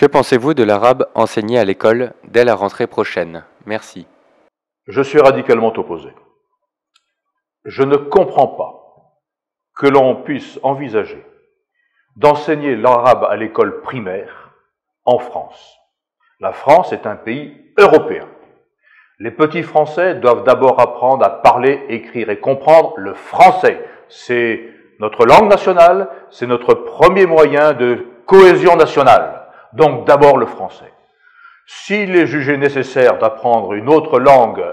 Que pensez-vous de l'arabe enseigné à l'école dès la rentrée prochaine? Merci. Je suis radicalement opposé. Je ne comprends pas que l'on puisse envisager d'enseigner l'arabe à l'école primaire en France. La France est un pays européen. Les petits Français doivent d'abord apprendre à parler, écrire et comprendre le français. C'est notre langue nationale, c'est notre premier moyen de cohésion nationale. Donc d'abord le français. S'il est jugé nécessaire d'apprendre une autre langue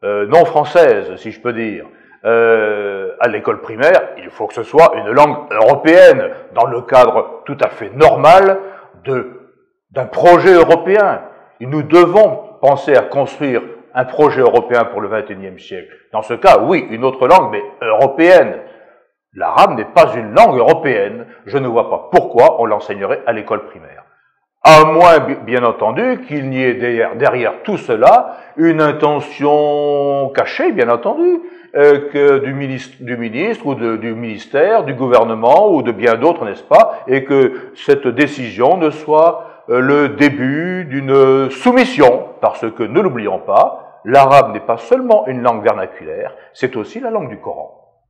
non française, si je peux dire, à l'école primaire, il faut que ce soit une langue européenne, dans le cadre tout à fait normal d'un projet européen. Et nous devons penser à construire un projet européen pour le XXIe siècle. Dans ce cas, oui, une autre langue, mais européenne. L'arabe n'est pas une langue européenne. Je ne vois pas pourquoi on l'enseignerait à l'école primaire. À moins, bien entendu, qu'il n'y ait derrière tout cela une intention cachée, bien entendu, du ministre ou du ministère, du gouvernement ou de bien d'autres, n'est-ce pas, et que cette décision ne soit le début d'une soumission, parce que, ne l'oublions pas, l'arabe n'est pas seulement une langue vernaculaire, c'est aussi la langue du Coran.